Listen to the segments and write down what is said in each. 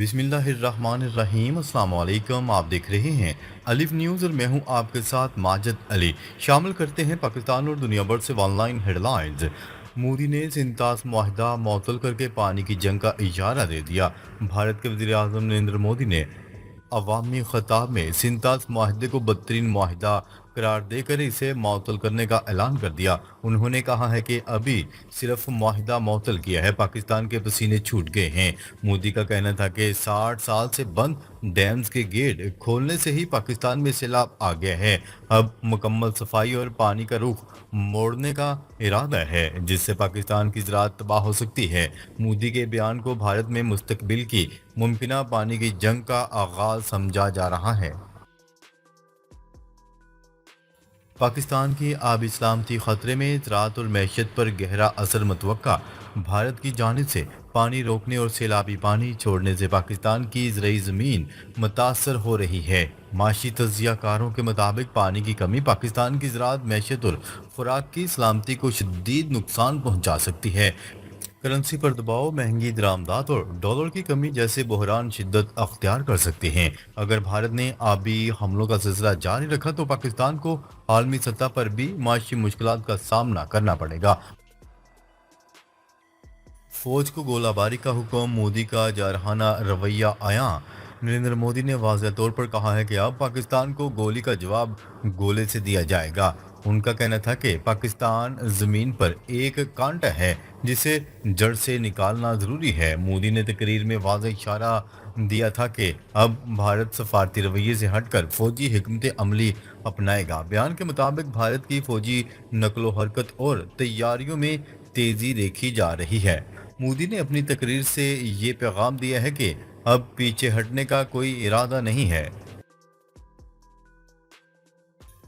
बिस्मिल्लाहिर्रहमानिर्रहीम। अस्सलाम वालेकुम। आप देख रहे हैं अलिफ न्यूज़ और मैं हूं आपके साथ माजिद अली। शामिल करते हैं पाकिस्तान और दुनिया भर से ऑनलाइन हेडलाइंस। मोदी ने सिंतास मुआहदा मअतल करके पानी की जंग का इशारा दे दिया। भारत के वज़ीर आज़म नरेंद्र मोदी ने अवामी खिताब में सिंतास माहदे को बदतरीन माहदा करार देकर इसे मअतल करने का ऐलान कर दिया। उन्होंने कहा है कि अभी सिर्फ माहदा मअतल किया है, पाकिस्तान के पसीने छूट गए हैं। मोदी का कहना था कि 60 साल से बंद डैम्स के गेट खोलने से ही पाकिस्तान में सैलाब आ गया है। अब मुकम्मल सफाई और पानी का रुख मोड़ने का इरादा है, जिससे पाकिस्तान की ज़राअत तबाह हो सकती है। मोदी के बयान को भारत में मुस्तकबिल की मुमकिना पानी की जंग का आगाज समझा जा रहा है। पाकिस्तान की आबी सलामती खतरे में, ज़राअत और मैशत पर गहरा असर मुतवक्का। भारत की जानिब से पानी रोकने और सैलाबी पानी छोड़ने से पाकिस्तान की ज़रई ज़मीन मुतासर हो रही है। माशी तज्ज़ियाकारों के मुताबिक पानी की कमी पाकिस्तान की ज़राअत, मैशत और खुराक की सलामती को शदीद नुकसान पहुँचा सकती है। करेंसी पर दबाव, महंगी दरामदात और डॉलर की कमी जैसे बहरान शिद्दत अख्तियार कर सकते हैं। अगर भारत ने आबी हमलों का सिलसिला जारी रखा तो पाकिस्तान को आलमी सतह पर भी माशी मुश्किलात का सामना करना पड़ेगा। फौज को गोलाबारी का हुक्म, मोदी का जारहाना रवैया आया। नरेंद्र मोदी ने वाज़ेह तौर पर कहा है कि अब पाकिस्तान को गोली का जवाब गोले से दिया जाएगा। उनका कहना था कि पाकिस्तान ज़मीन पर एक कांटा है जिसे जड़ से निकालना ज़रूरी है। मोदी ने तकरीर में वाज़ेह इशारा दिया था कि अब भारत सफारती रवैये से हटकर फौजी हिकमत अमली अपनाएगा। बयान के मुताबिक भारत की फौजी नकलो हरकत और तैयारियों में तेज़ी देखी जा रही है। मोदी ने अपनी तकरीर से ये पैगाम दिया है कि अब पीछे हटने का कोई इरादा नहीं है।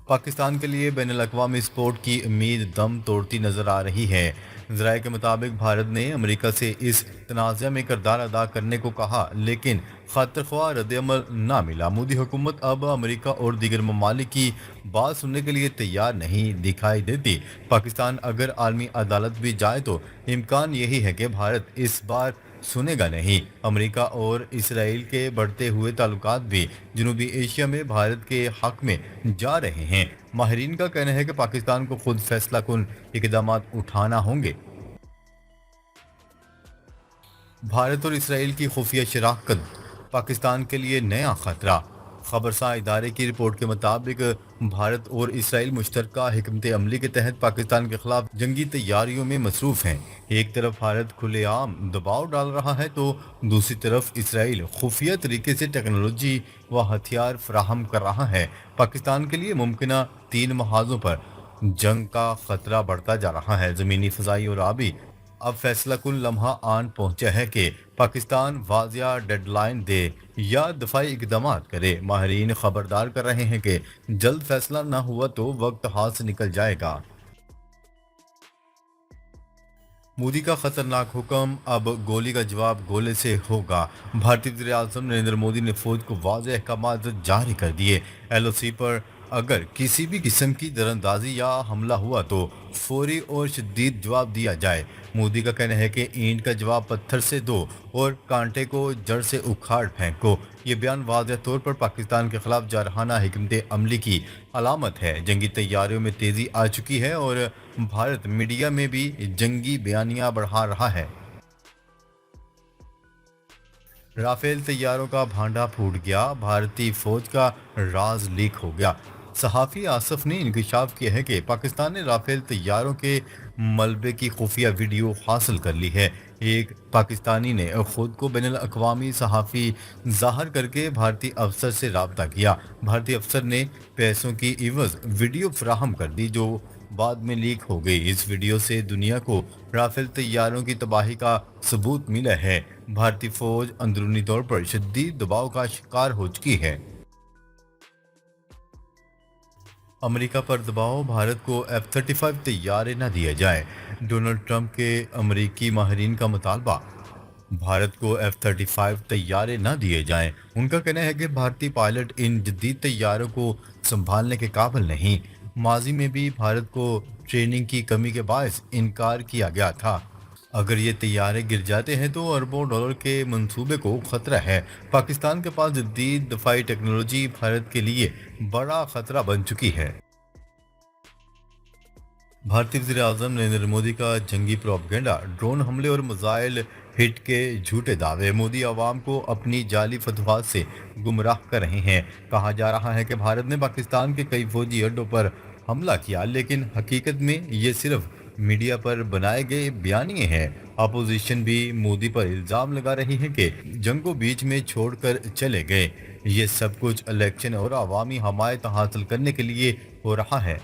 पाकिस्तान के लिए बैनुल-अक़वामी सपोर्ट की उम्मीद दम तोड़ती नजर आ रही है। ज़राए के मुताबिक भारत ने अमेरिका से इस तनाज़ा में किरदार अदा करने को कहा, लेकिन खातिर-ख्वाह रद्द-ए-अमल ना मिला। मोदी हुकूमत अब अमेरिका और दीगर ममालिक की बात सुनने के लिए तैयार नहीं दिखाई देती। पाकिस्तान अगर आलमी अदालत भी जाए तो इम्कान यही है कि भारत इस बार सुनेगा नहीं। अमेरिका और इसराइल के बढ़ते हुए ताल्लुकात भी जनूबी एशिया में भारत के हक में जा रहे हैं। माहिरीन का कहना है कि पाकिस्तान को खुद फैसला कुन इकदाम उठाना होंगे। भारत और इसराइल की खुफिया शराकत पाकिस्तान के लिए नया खतरा। खबरसार इदारे की रिपोर्ट के मुताबिक भारत और इसराइल मुश्तरका हिकमत अमली के तहत पाकिस्तान के खिलाफ जंगी तैयारियों में मसरूफ़ हैं। एक तरफ भारत खुलेआम दबाव डाल रहा है तो दूसरी तरफ इसराइल खुफिया तरीके से टेक्नोलॉजी व हथियार फराहम कर रहा है। पाकिस्तान के लिए मुमकिन 3 महाजों पर जंग का खतरा बढ़ता जा रहा है। ज़मीनी, फ़ज़ाई और आबी। अब फैसला कुन लम्हा आन पहुंचा है कि पाकिस्तान वाजिया डेडलाइन दे या दफाई इकदाम करे। माहरीन खबरदार कर रहे हैं कि जल्द फैसला ना हुआ तो वक्त हाथ से निकल जाएगा। मोदी का खतरनाक हुक्म, अब गोली का जवाब गोले से होगा। भारतीय वज़ीर आज़म नरेंद्र मोदी ने फौज को वाज़ेह अहकाम जारी कर दिए। एलओसी पर अगर किसी भी किस्म की दरअंदाजी या हमला हुआ तो फौरी और शदीद जवाब दिया जाए। मोदी का कहना है कि ईंट का जवाब पत्थर से दो और कांटे को जड़ से उखाड़ फेंको। ये बयान वाज़ेह तौर पर पाकिस्तान के खिलाफ जारहाना हिकमत अमली की अलामत है। जंगी तैयारियों में तेज़ी आ चुकी है और भारत मीडिया में भी जंगी बयानियां बढ़ा रहा है। राफेल तैयारों का भांडा फूट गया, भारतीय फौज का राज लीक हो गया। सहाफ़ी आसफ ने इंकशाफ किया है कि पाकिस्तान ने राफेल तैयारों के मलबे की खुफिया वीडियो हासिल कर ली है। एक पाकिस्तानी ने खुद को बैनुल-अक़वामी सहाफ़ी ज़ाहिर करके भारतीय अफसर से रब्ता किया। भारतीय अफसर ने पैसों की इवज़ वीडियो फराहम कर दी जो बाद में लीक हो गई। इस वीडियो से दुनिया को राफेल तैयारों की तबाही का सबूत मिला है। भारतीय फौज अंदरूनी तौर पर शदीद दबाव का शिकार हो चुकी है। अमेरिका पर दबाव, भारत को F-35 तैयारे न दिया जाए। डोनाल्ड ट्रंप के अमेरिकी माहिरीन का मुतालबा, भारत को F-35 तैयारे न दिए जाएं। उनका कहना है कि भारतीय पायलट इन जदीद तैयारों को संभालने के काबिल नहीं। माजी में भी भारत को ट्रेनिंग की कमी के बायस इनकार किया गया था। अगर ये तैयारे गिर जाते हैं तो अरबों डॉलर के मंसूबे को खतरा है। पाकिस्तान के पास जदीद दफाई टेक्नोलॉजी भारत के लिए बड़ा खतरा बन चुकी है। भारतीय वज़ीर आज़म नरेंद्र मोदी का जंगी प्रोपगेंडा, ड्रोन हमले और मिसाइल हिट के झूठे दावे। मोदी आवाम को अपनी जाली फतवाहत से गुमराह कर रहे हैं। कहा जा रहा है कि भारत ने पाकिस्तान के कई फौजी अड्डों पर हमला किया, लेकिन हकीकत में ये सिर्फ मीडिया पर बनाए गए बयानिए हैं। अपोजिशन भी मोदी पर इल्ज़ाम लगा रही है कि जंग को बीच में छोड़कर चले गए। ये सब कुछ इलेक्शन और अवामी हमायत हासिल करने के लिए हो रहा है।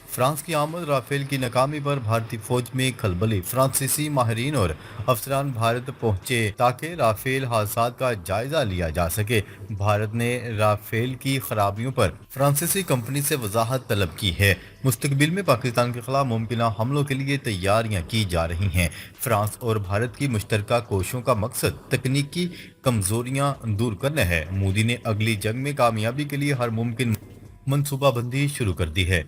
फ्रांस की आमद, राफेल की नाकामी पर भारतीय फौज में खलबली। फ्रांसीसी माहिरीन और अफसरान भारत पहुंचे ताकि राफेल हादसात का जायजा लिया जा सके। भारत ने राफेल की खराबियों पर फ्रांसीसी कंपनी से वजाहत तलब की है। मुस्तकबिल में पाकिस्तान के खिलाफ मुमकिन हमलों के लिए तैयारियां की जा रही हैं। फ्रांस और भारत की मुश्तरका कोशिशों का मकसद तकनीकी कमजोरियां दूर करना है। मोदी ने अगली जंग में कामयाबी के लिए हर मुमकिन मनसूबाबंदी शुरू कर दी है।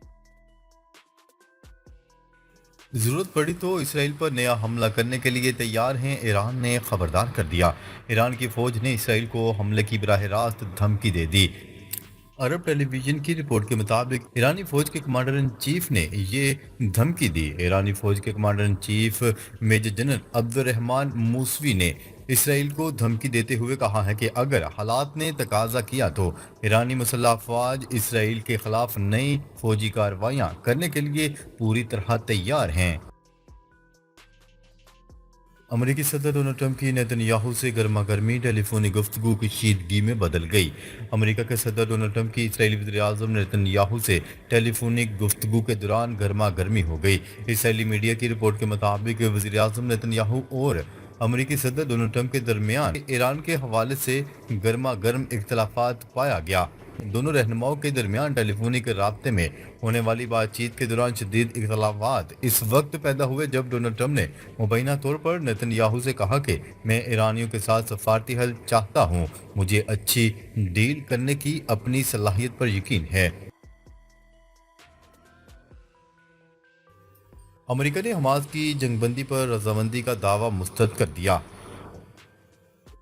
जरूरत पड़ी तो इसराइल पर नया हमला करने के लिए तैयार हैं, ईरान ने खबरदार कर दिया। ईरान की फौज ने इसराइल को हमले की बराह रास्त धमकी दे दी। अरब टेलीविजन की रिपोर्ट के मुताबिक ईरानी फौज के कमांडर इन चीफ ने ये धमकी दी। ईरानी फौज के commander in chief major general Abdurrahman Mousavi ने इसराइल को धमकी देते हुए कहा है कि अगर हालात ने तकाजा किया तो ईरानी मुसल्लह अफवाज इसराइल के खिलाफ नई फौजी कार्रवाइयां करने के लिए पूरी तरह तैयार हैं। अमेरिकी सदर डोनाल्ड ट्रंप की नेतन्याहू से गर्मा गर्मी टेलीफोनिक गुफ्तगू की शीदगी में बदल गई। अमेरिका के सदर डोनाल्ड ट्रंप की इसराइली वज़ीर आज़म नेतन्याहू से टेलीफोनिक गुफ्तगू के दौरान गर्मा गर्मी हो गई। इसराइली मीडिया की रिपोर्ट के मुताबिक वज़ीर आज़म नेतन्याहू और अमेरिकी सदर डोनाल्ड ट्रंप के दरमियान ईरान के हवाले से गर्मा गर्म इख्तलाफात पाया गया। दोनों रहनुमाओं के दरमियान टेलीफोनिक राब्ते में होने वाली बातचीत के दौरान शदीद इख्तलाफात इस वक्त पैदा हुए जब डोनाल्ड ट्रंप ने मुबैना तौर पर नेतन्याहू से कहा कि मैं ईरानियों के साथ सफारती हल चाहता हूँ, मुझे अच्छी डील करने की अपनी सलाहियत पर यकीन है। अमेरिका ने हमास की जंगबंदी पर रजामंदी का दावा मुस्तरद कर दिया।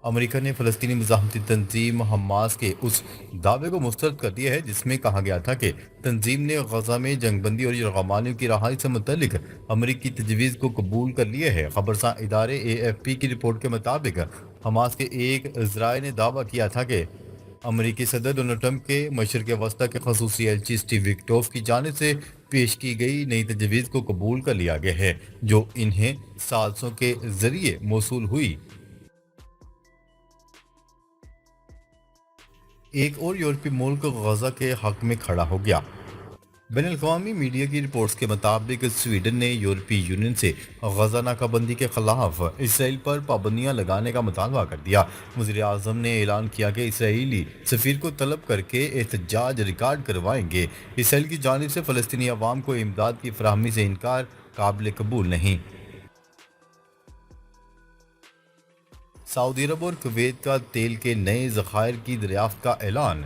अमेरिका ने फ़लस्तीनी मज़ाहमती तंजीम हमास के उस दावे को मुस्तरद कर दिया है जिसमें कहा गया था कि तंजीम ने गजा में जंगबंदी और यरगमानियों की रहाई से मुतल्लिक अमेरिकी तजवीज़ को कबूल कर लिया है। खबरसां इदारे AFP की रिपोर्ट के मुताबिक हमास के एक ज़राए ने दावा किया था कि अमेरिकी सदर डोनाल्ड ट्रंप के मशरक़ वस्ता के खसूसी एलची स्टीव विक्टोफ की जानिब से पेश की गई नई तजवीज़ को कबूल कर लिया गया है, जो इन्हें साज़शों के ज़रिए मौसूल हुई। एक और यूरोपीय मुल्क गजा के हक में खड़ा हो गया। बैनुल-अक़वामी मीडिया की रिपोर्ट्स के मुताबिक स्वीडन ने यूरोपीय यूनियन से गजा नाकाबंदी के खिलाफ इसराइल पर पाबंदियां लगाने का मुतालबा कर दिया। वज़ीर आज़म ने ऐलान किया कि इसराइली सफ़ीर को तलब करके एहतजाज रिकॉर्ड करवाएंगे। इसराइल की जानिब से फ़लस्तीनी अवाम को इमदाद की फराहमी से इनकार काबिल कबूल नहीं। सऊदी अरब और कुवैत का तेल के नए ज़खायर की दरियाफ्त का ऐलान।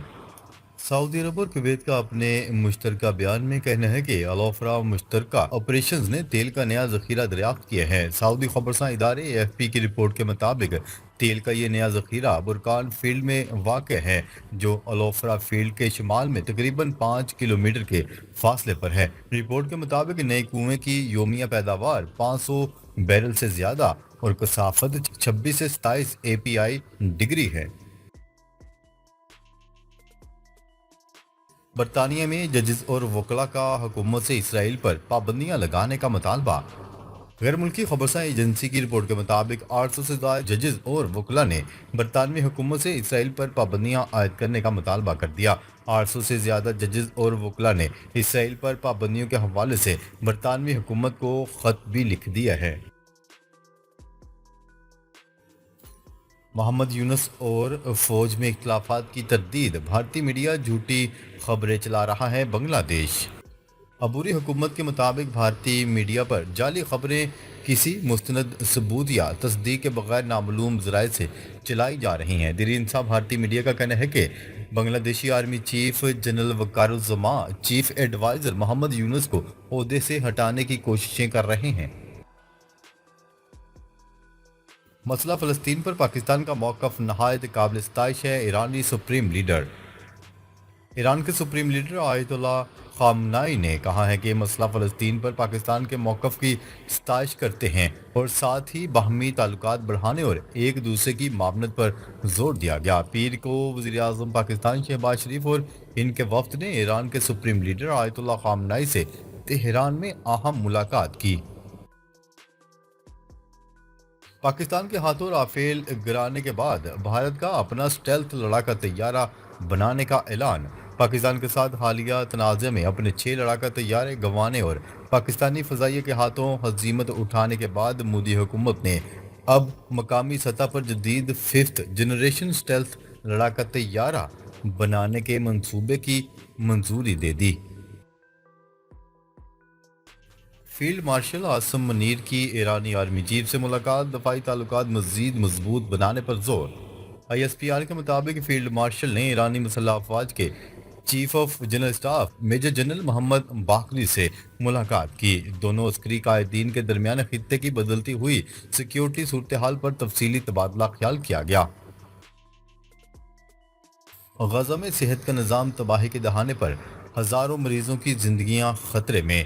सऊदी अरब और कुवैत का अपने मुश्तरका बयान में कहना है कि अल-वफ़रा मुश्तरका ऑपरेशंस ने तेल का नया ज़ख़ीरा दरियाफ्त किया है। सऊदी खबरसां इदारे AFP की रिपोर्ट के मुताबिक तेल का ये नया ज़ख़ीरा बुरकान फील्ड में वाक़ है, जो अल-वफ़रा फील्ड के शुमाल में तकरीबन 5 किलोमीटर के फासले पर है। रिपोर्ट के मुताबिक नए कुएं की योमिया पैदावार 500 बैरल से ज़्यादा और कसाफत 26 से 27 API डिग्री है। बरतानिया में जजेस और वकला का हुकूमत से इसराइल पर पाबंदियां लगाने का मुतालबा। गैर मुल्की खबरसां एजेंसी की रिपोर्ट के मुताबिक 800 से ज़्यादा जजेस और वकला ने बरतानवी हुकूमत से इसराइल पर पाबंदियां आयद करने का मुतालबा कर दिया। 800 से ज़्यादा जजेस और वकला ने इसराइल पर पाबंदियों के हवाले से बरतानवी हुकूमत को ख़त भी लिख दिया है। मोहम्मद यूनुस और फौज में इख्तलाफात की तरदीद, भारतीय मीडिया झूठी खबरें चला रहा है। बांग्लादेश अबूरी हुकूमत के मुताबिक भारतीय मीडिया पर जाली खबरें किसी मुस्तनद सबूत या तस्दीक के बगैर नामालूम ज़राए से चलाई जा रही हैं। दिर इंसाफ भारतीय मीडिया का कहना है कि Bangladeshi army chief general Waqaruzzaman chief adviser Muhammad Yunus کو عہدے سے ہٹانے کی کوششیں کر رہے ہیں۔ مسئلہ فلسطین پر پاکستان کا موقف نہایت قابل ستائش ہے۔ ایران کے سپریم لیڈر آیت اللہ خامنائی نے کہا ہے کہ مسئلہ فلسطین پر پاکستان کے موقف کی ستائش کرتے ہیں اور ساتھ ہی باہمی تعلقات بڑھانے اور ایک دوسرے کی معاونت پر زور دیا گیا۔ پیر کو وزیر اعظم پاکستان شہباز شریف اور ان کے وفد نے ایران کے سپریم لیڈر آیت اللہ خامنائی سے تہران میں اہم ملاقات کی۔ پاکستان کے ہاتھوں رافیل گرانے کے بعد بھارت کا اپنا سٹیلتھ لڑاکا طیارہ بنانے کا اعلان۔ پاکستان کے ساتھ حالیہ تنازع میں اپنے 6 لڑاکا طیارے گنوانے اور پاکستانی فضائیہ کے ہاتھوں ہزیمت اٹھانے کے بعد مودی حکومت نے اب مقامی سطح پر جدید 5th جنریشن سٹیلتھ لڑاکا طیارہ بنانے کے منصوبے کی منظوری دے دی۔ فیلڈ مارشل عاصم منیر کی ایرانی آرمی چیف سے ملاقات، دفاعی تعلقات مزید مضبوط بنانے پر زور۔ ISPR کے مطابق فیلڈ مارشل نے ایرانی مسلح افواج کے chief of general staff major general Mohammad Bagheri سے ملاقات کی۔ دونوں عسکری قائدین کے درمیان خطے کی بدلتی ہوئی سیکیورٹی صورتحال پر تفصیلی تبادلہ خیال کیا گیا۔ غزہ میں صحت کا نظام تباہی کے دہانے پر، ہزاروں مریضوں کی زندگیاں خطرے میں۔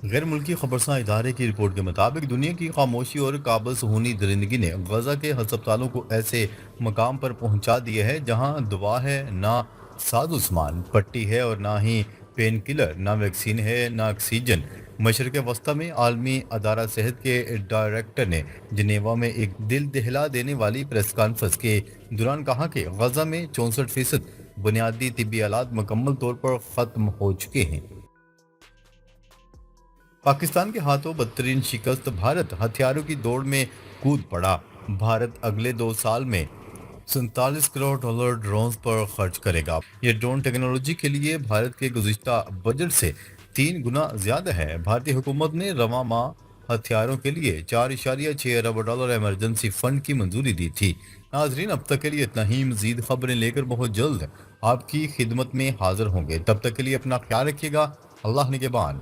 غیر ملکی خبرساں ادارے کی رپورٹ کے مطابق دنیا کی خاموشی اور قابل صہونی درندگی نے غزہ کے ہسپتالوں کو ایسے مقام پر پہنچا دیا ہے جہاں دوا ہے نہ ساز و سامان، پٹی ہے اور نہ ہی پین کلر، نہ ویکسین ہے نہ آکسیجن۔ مشرق وسطی میں عالمی ادارہ صحت کے ڈائریکٹر نے جنیوا میں ایک دل دہلا دینے والی پریس کانفرنس کے دوران کہا کہ غزہ میں 64% بنیادی طبی آلات مکمل طور پر ختم ہو چکے ہیں۔ پاکستان کے ہاتھوں بدترین شکست، بھارت ہتھیاروں کی دوڑ میں کود پڑا۔ بھارت اگلے 2 سال میں $47 کروڑ ڈرونز پر خرچ کرے گا۔ یہ ڈرون ٹیکنالوجی کے لیے بھارت کے گزشتہ بجٹ سے 3 گنا زیادہ ہے۔ بھارتی حکومت نے رواں ماہ ہتھیاروں کے لیے $4.6 ارب ایمرجنسی فنڈ کی منظوری دی تھی۔ ناظرین، اب تک کے لیے اتنا ہی۔ مزید خبریں لے کر بہت جلد آپ کی خدمت میں حاضر ہوں گے۔ تب تک کے لیے اپنا خیال رکھیے گا۔ اللہ نگہبان۔